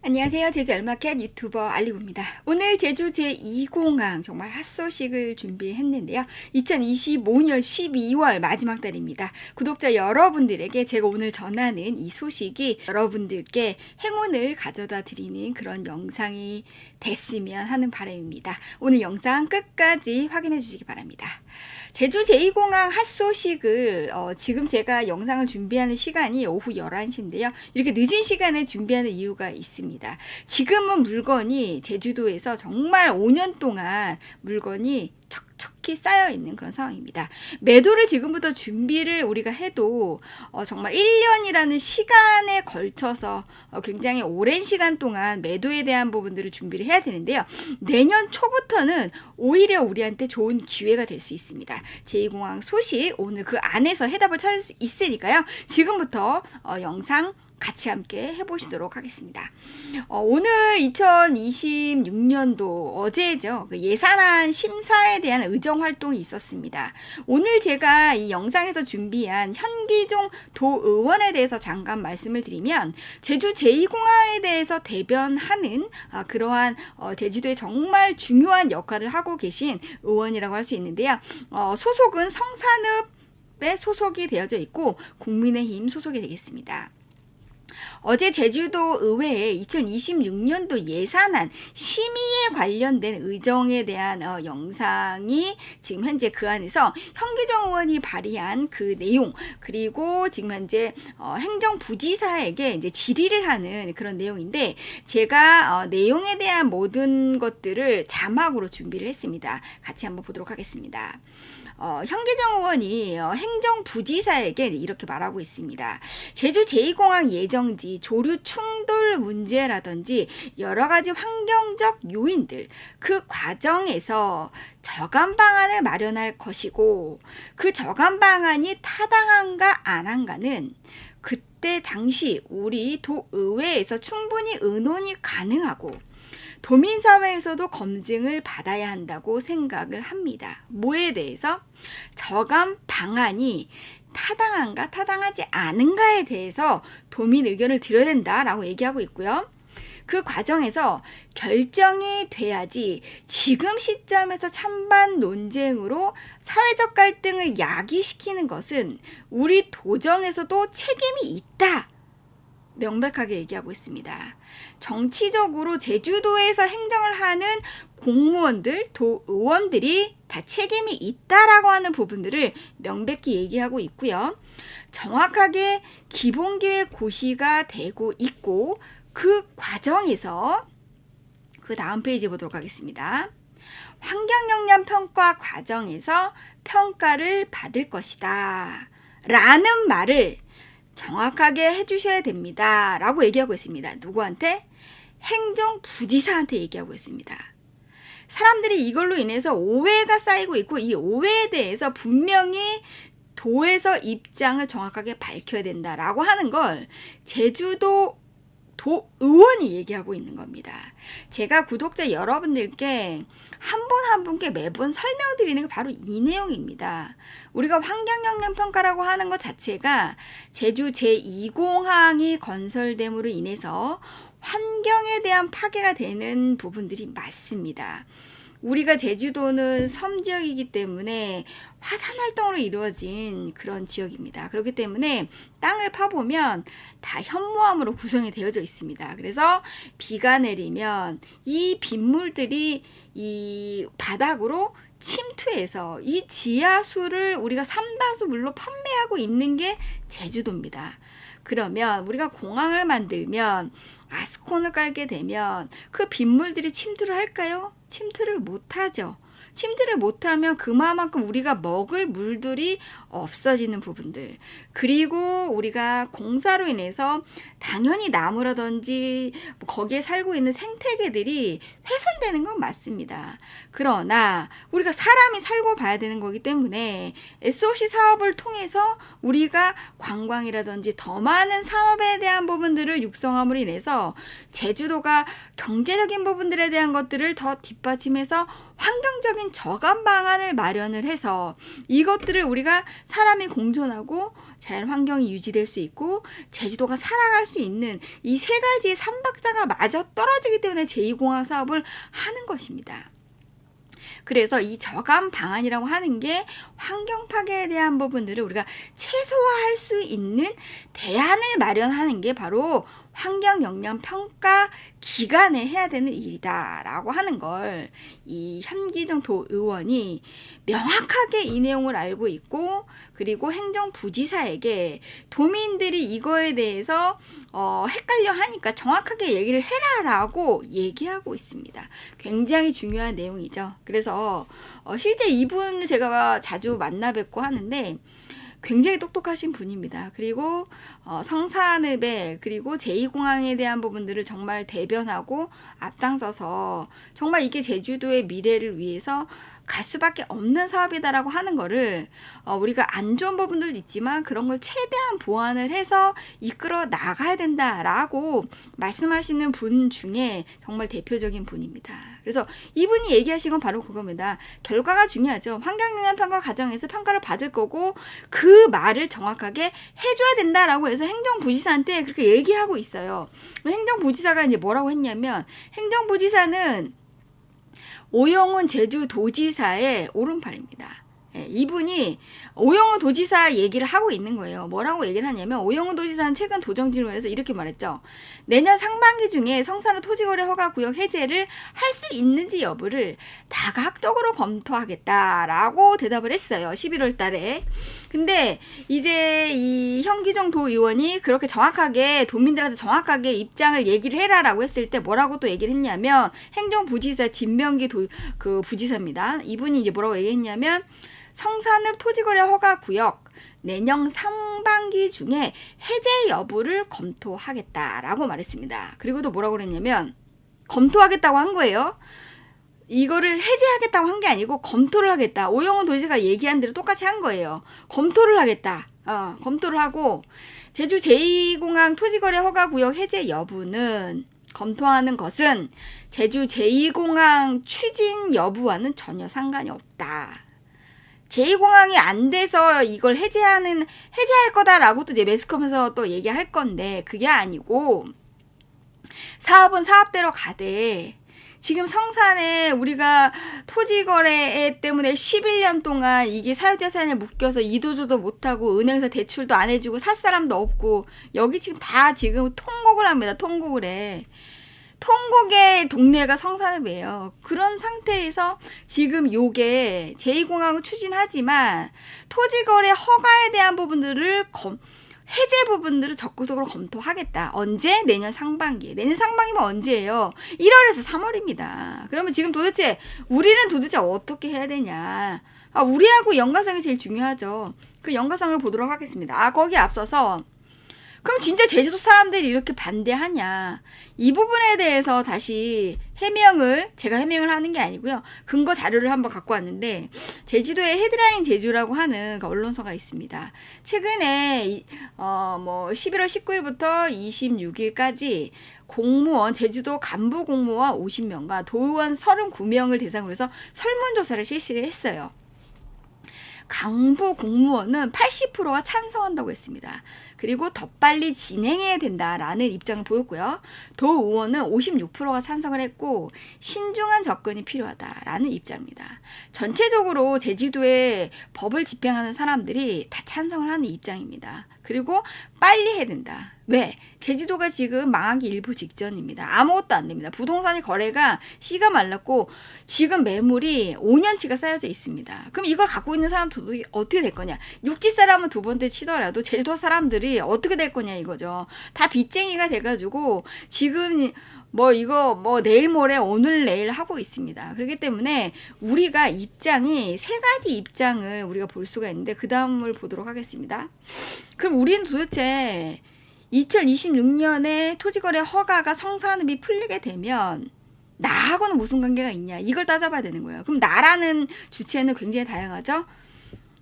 안녕하세요. 제주 알마켓 유튜버 알리고입니다. 오늘 제주 제2공항 정말 핫소식을 준비했는데요. 2025년 12월 마지막 달입니다. 구독자 여러분들에게 제가 오늘 전하는 이 소식이 여러분들께 행운을 가져다 드리는 그런 영상이 됐으면 하는 바람입니다. 오늘 영상 끝까지 확인해 주시기 바랍니다. 제주 제2공항 핫소식을 지금 제가 영상을 준비하는 시간이 오후 11시인데요. 이렇게 늦은 시간에 준비하는 이유가 있습니다. 지금은 물건이 제주도에서 정말 5년 동안 물건이 척척히 쌓여있는 그런 상황입니다. 매도를 지금부터 준비를 우리가 해도 정말 1년이라는 시간에 걸쳐서 굉장히 오랜 시간 동안 매도에 대한 부분들을 준비를 해야 되는데요. 내년 초부터는 오히려 우리한테 좋은 기회가 될 수 있습니다. 제2공항 소식 오늘 그 안에서 해답을 찾을 수 있으니까요. 지금부터 영상 같이 함께 해보시도록 하겠습니다. 오늘 2026년도 어제죠. 그 예산안 심사에 대한 의정 활동이 있었습니다. 오늘 제가 이 영상에서 준비한 현기종 도의원에 대해서 잠깐 말씀을 드리면 제주 제2공항에 대해서 대변하는 그러한 제주도에 정말 중요한 역할을 하고 계신 의원이라고 할 수 있는데요. 소속은 성산읍에 소속이 되어져 있고 국민의힘 소속이 되겠습니다. 어제 제주도 의회에 2026년도 예산안 심의에 관련된 의정에 대한 영상이 지금 현재 그 안에서 현기종 의원이 발의한 그 내용, 그리고 지금 현재 행정부지사에게 이제 질의를 하는 그런 내용인데, 제가 내용에 대한 모든 것들을 자막으로 준비를 했습니다. 같이 한번 보도록 하겠습니다. 현기종 의원이 행정부지사에게 이렇게 말하고 있습니다. 제주 제2공항 예정지 조류 충돌 문제라든지 여러 가지 환경적 요인들, 그 과정에서 저감 방안을 마련할 것이고, 그 저감 방안이 타당한가 안 한가는 그때 당시 우리 도의회에서 충분히 의논이 가능하고 도민사회에서도 검증을 받아야 한다고 생각을 합니다. 뭐에 대해서? 저감 방안이 타당한가 타당하지 않은가에 대해서 도민 의견을 들어야 된다라고 얘기하고 있고요. 그 과정에서 결정이 돼야지 지금 시점에서 찬반 논쟁으로 사회적 갈등을 야기시키는 것은 우리 도정에서도 책임이 있다, 명백하게 얘기하고 있습니다. 정치적으로 제주도에서 행정을 하는 공무원들, 도의원들이 다 책임이 있다라고 하는 부분들을 명백히 얘기하고 있고요. 정확하게 기본계획 고시가 되고 있고, 그 과정에서 그 다음 페이지 보도록 하겠습니다. 환경영향 평가 과정에서 평가를 받을 것이다 라는 말을 정확하게 해주셔야 됩니다 라고 얘기하고 있습니다. 누구한테? 행정부지사한테 얘기하고 있습니다. 사람들이 이걸로 인해서 오해가 쌓이고 있고, 이 오해에 대해서 분명히 도에서 입장을 정확하게 밝혀야 된다라고 하는 걸 제주도 도의원이 얘기하고 있는 겁니다. 제가 구독자 여러분들께 한 분 한 분께 매번 설명드리는 게 바로 이 내용입니다. 우리가 환경영향평가라고 하는 것 자체가 제주 제2공항이 건설됨으로 인해서 환경에 대한 파괴가 되는 부분들이 맞습니다. 우리가 제주도는 섬지역이기 때문에 화산 활동으로 이루어진 그런 지역입니다. 그렇기 때문에 땅을 파보면 다 현무암으로 구성이 되어져 있습니다. 그래서 비가 내리면 이 빗물들이 이 바닥으로 침투해서 이 지하수를 우리가 삼다수 물로 판매하고 있는 게 제주도입니다. 그러면 우리가 공항을 만들면, 아스콘을 깔게 되면 그 빗물들이 침투를 할까요? 침투를 못하죠. 침투를 못하면 그만큼 우리가 먹을 물들이 없어지는 부분들, 그리고 우리가 공사로 인해서 당연히 나무라든지 거기에 살고 있는 생태계들이 훼손되는 건 맞습니다. 그러나 우리가 사람이 살고 봐야 되는 거기 때문에 SOC 사업을 통해서 우리가 관광이라든지 더 많은 산업에 대한 부분들을 육성함으로 인해서 제주도가 경제적인 부분들에 대한 것들을 더 뒷받침해서 환경적인 저감 방안을 마련을 해서 이것들을 우리가 사람이 공존하고 자연 환경이 유지될 수 있고 제주도가 살아갈 수 있는 이 세 가지의 삼박자가 마저 떨어지기 때문에 제2공항 사업을 하는 것입니다. 그래서 이 저감 방안이라고 하는 게 환경 파괴에 대한 부분들을 우리가 최소화할 수 있는 대안을 마련하는 게 바로 환경 영향 평가 기간에 해야 되는 일이다라고 하는 걸 이 현기정 도의원이 명확하게 이 내용을 알고 있고, 그리고 행정부지사에게 도민들이 이거에 대해서 헷갈려 하니까 정확하게 얘기를 해라라고 얘기하고 있습니다. 굉장히 중요한 내용이죠. 그래서 실제 이분을 제가 자주 만나 뵙고 하는데 굉장히 똑똑하신 분입니다. 그리고 성산읍에 그리고 제2공항에 대한 부분들을 정말 대변하고 앞장서서 정말 이게 제주도의 미래를 위해서 갈 수밖에 없는 사업이다라고 하는 거를 우리가 안 좋은 부분들도 있지만 그런 걸 최대한 보완을 해서 이끌어 나가야 된다라고 말씀하시는 분 중에 정말 대표적인 분입니다. 그래서 이분이 얘기하신 건 바로 그겁니다. 결과가 중요하죠. 환경영향평가 과정에서 평가를 받을 거고 그 말을 정확하게 해줘야 된다라고 해서 행정부지사한테 그렇게 얘기하고 있어요. 행정부지사가 이제 뭐라고 했냐면, 행정부지사는 오영훈 제주도지사의 오른팔입니다. 이분이 오영훈 도지사 얘기를 하고 있는 거예요. 뭐라고 얘기를 하냐면, 오영훈 도지사는 최근 도정질문에서 이렇게 말했죠. 내년 상반기 중에 성산읍 토지거래 허가구역 해제를 할 수 있는지 여부를 다각적으로 검토하겠다라고 대답을 했어요. 11월 달에. 근데 이제 이 현기정 도의원이 그렇게 정확하게 도민들한테 정확하게 입장을 얘기를 해라라고 했을 때 뭐라고 또 얘기를 했냐면, 행정부지사 진명기 그 부지사입니다. 이분이 이제 뭐라고 얘기했냐면, 성산읍 토지거래 허가구역 내년 상반기 중에 해제 여부를 검토하겠다라고 말했습니다. 그리고 또 뭐라고 그랬냐면, 검토하겠다고 한 거예요. 이거를 해제하겠다고 한 게 아니고 검토를 하겠다. 오영훈 도지사가 얘기한 대로 똑같이 한 거예요. 검토를 하겠다. 검토를 하고, 제주 제2공항 토지거래 허가구역 해제 여부는 검토하는 것은 제주 제2공항 추진 여부와는 전혀 상관이 없다. 제2공항이 안 돼서 이걸 해제할 거다라고 또 이제 매스컴에서 또 얘기할 건데, 그게 아니고 사업은 사업대로 가되, 지금 성산에 우리가 토지거래 때문에 11년 동안 이게 사유재산에 묶여서 이도저도 못하고 은행에서 대출도 안 해주고 살 사람도 없고, 여기 지금 다 지금 통곡을 합니다. 통곡을 해. 통곡의 동네가 성산읍이에요. 그런 상태에서 지금 요게 제2공항을 추진하지만 토지거래 허가에 대한 부분들을 해제 부분들을 적극적으로 검토하겠다. 언제? 내년 상반기. 내년 상반기면 언제예요? 1월에서 3월입니다. 그러면 지금 우리는 도대체 어떻게 해야 되냐? 우리하고 연관성이 제일 중요하죠. 그 연관성을 보도록 하겠습니다. 거기에 앞서서, 그럼 진짜 제주도 사람들이 이렇게 반대하냐? 이 부분에 대해서 다시 제가 해명을 하는 게 아니고요. 근거 자료를 한번 갖고 왔는데, 제주도에 헤드라인 제주라고 하는 그 언론사가 있습니다. 최근에 11월 19일부터 26일까지 제주도 간부 공무원 50명과 도의원 39명을 대상으로 해서 설문조사를 실시를 했어요. 간부 공무원은 80%가 찬성한다고 했습니다. 그리고 더 빨리 진행해야 된다라는 입장을 보였고요. 도의원은 56%가 찬성을 했고, 신중한 접근이 필요하다라는 입장입니다. 전체적으로 제주도에 법을 집행하는 사람들이 다 찬성을 하는 입장입니다. 그리고 빨리 해야 된다. 왜? 제주도가 지금 망하기 일보 직전입니다. 아무것도 안 됩니다. 부동산의 거래가 씨가 말랐고 지금 매물이 5년치가 쌓여져 있습니다. 그럼 이걸 갖고 있는 사람도 어떻게 될 거냐? 육지 사람은 두 번째 치더라도 제주도 사람들이 어떻게 될 거냐 이거죠. 다 빚쟁이가 돼가지고 지금 내일 모레 오늘 내일 하고 있습니다. 그렇기 때문에 우리가 세 가지 입장을 우리가 볼 수가 있는데, 그 다음을 보도록 하겠습니다. 그럼 우리는 도대체 2026년에 토지거래 허가가 성산읍이 풀리게 되면 나하고는 무슨 관계가 있냐, 이걸 따져봐야 되는 거예요. 그럼 나라는 주체는 굉장히 다양하죠.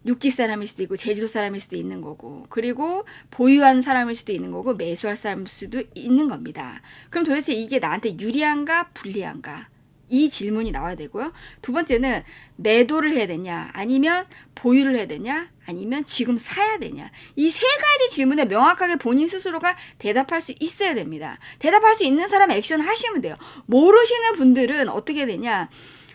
육지 사람일 수도 있고 제주도 사람일 수도 있는 거고, 그리고 보유한 사람일 수도 있는 거고 매수할 사람일 수도 있는 겁니다. 그럼 도대체 이게 나한테 유리한가 불리한가, 이 질문이 나와야 되고요. 두 번째는 매도를 해야 되냐, 아니면 보유를 해야 되냐, 아니면 지금 사야 되냐. 이 세 가지 질문에 명확하게 본인 스스로가 대답할 수 있어야 됩니다. 대답할 수 있는 사람 액션 하시면 돼요. 모르시는 분들은 어떻게 되냐.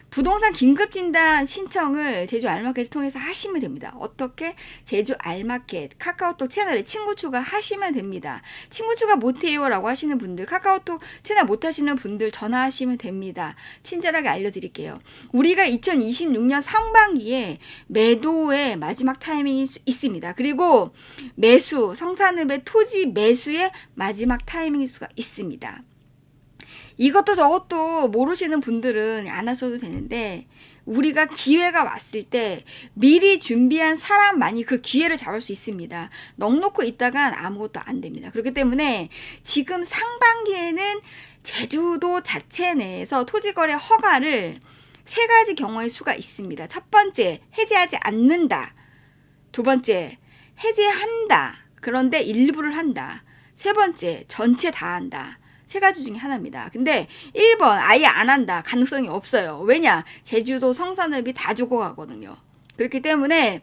부동산 긴급진단 신청을 제주 알마켓을 통해서 하시면 됩니다. 어떻게? 제주 알마켓 카카오톡 채널에 친구 추가하시면 됩니다. 친구 추가 못해요 라고 하시는 분들, 카카오톡 채널 못하시는 분들 전화하시면 됩니다. 친절하게 알려드릴게요. 우리가 2026년 상반기에 매도의 마지막 타이밍이 있습니다. 그리고 매수, 성산읍의 토지 매수의 마지막 타이밍일 수가 있습니다. 이것도 저것도 모르시는 분들은 안 하셔도 되는데, 우리가 기회가 왔을 때 미리 준비한 사람만이 그 기회를 잡을 수 있습니다. 넋놓고 있다간 아무것도 안 됩니다. 그렇기 때문에 지금 상반기에는 제주도 자체 내에서 토지거래 허가를 세 가지 경우의 수가 있습니다. 첫 번째, 해제하지 않는다. 두 번째, 해제한다. 그런데 일부를 한다. 세 번째, 전체 다 한다. 세 가지 중에 하나입니다. 근데 1번 아예 안 한다. 가능성이 없어요. 왜냐? 제주도 성산읍이 다 죽어가거든요. 그렇기 때문에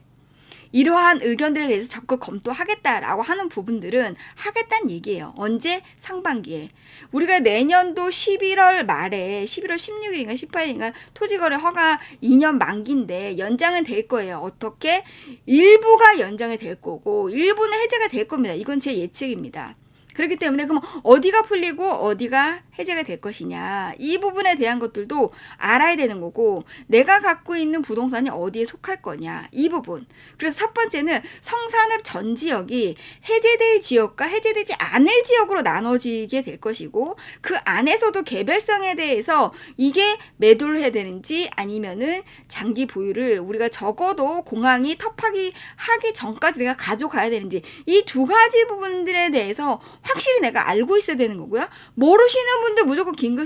이러한 의견들에 대해서 적극 검토하겠다라고 하는 부분들은 하겠다는 얘기예요. 언제? 상반기에. 우리가 내년도 11월 말에 11월 16일인가 18일인가 토지거래 허가 2년 만기인데 연장은 될 거예요. 어떻게? 일부가 연장이 될 거고 일부는 해제가 될 겁니다. 이건 제 예측입니다. 그렇기 때문에 그럼 어디가 풀리고 어디가 해제가 될 것이냐, 이 부분에 대한 것들도 알아야 되는 거고, 내가 갖고 있는 부동산이 어디에 속할 거냐, 이 부분. 그래서 첫 번째는 성산읍 전 지역이 해제될 지역과 해제되지 않을 지역으로 나눠지게 될 것이고, 그 안에서도 개별성에 대해서 이게 매도를 해야 되는지 아니면은 장기 보유를 우리가 적어도 공항이 터파기 하기 전까지 내가 가져가야 되는지, 이 두 가지 부분들에 대해서 확실히 내가 알고 있어야 되는 거고요. 모르시는 분들 무조건 긴급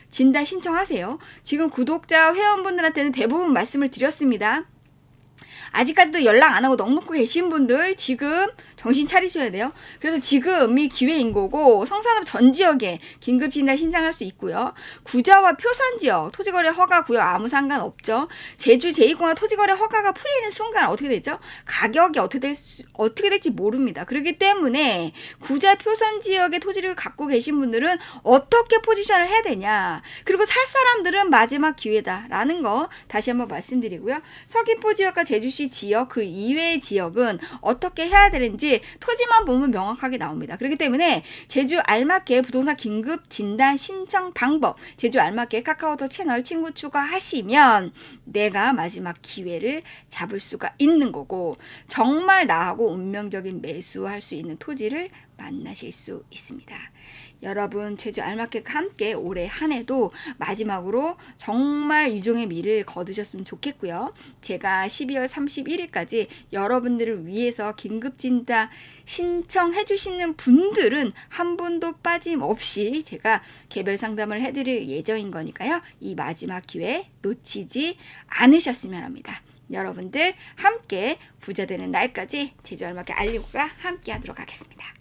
진단 신청하세요. 지금 구독자 회원분들한테는 대부분 말씀을 드렸습니다. 아직까지도 연락 안 하고 넋놓고 계신 분들 지금 정신 차리셔야 돼요. 그래서 지금이 기회인 거고, 성산읍 전 지역에 긴급진단 신청할 수 있고요. 구자와 표선 지역 토지거래 허가 구역 아무 상관없죠. 제주 제2공항 토지거래 허가가 풀리는 순간 어떻게 되죠? 가격이 어떻게 될지 모릅니다. 그렇기 때문에 구자 표선 지역의 토지를 갖고 계신 분들은 어떻게 포지션을 해야 되냐, 그리고 살 사람들은 마지막 기회다라는 거 다시 한번 말씀드리고요. 서귀포 지역과 제주시 지역 그 이외의 지역은 어떻게 해야 되는지 토지만 보면 명확하게 나옵니다. 그렇기 때문에 제주 알마켓 부동산 긴급 진단 신청 방법, 제주 알마켓 카카오톡 채널 친구 추가하시면 내가 마지막 기회를 잡을 수가 있는 거고, 정말 나하고 운명적인 매수할 수 있는 토지를 만나실 수 있습니다. 여러분, 제주 알마켓과 함께 올해 한 해도 마지막으로 정말 유종의 미를 거두셨으면 좋겠고요. 제가 12월 31일까지 여러분들을 위해서 긴급진단 신청해 주시는 분들은 한 분도 빠짐없이 제가 개별 상담을 해드릴 예정인 거니까요. 이 마지막 기회 놓치지 않으셨으면 합니다. 여러분들 함께 부자 되는 날까지 제주 알마켓 알리고가 함께 하도록 하겠습니다.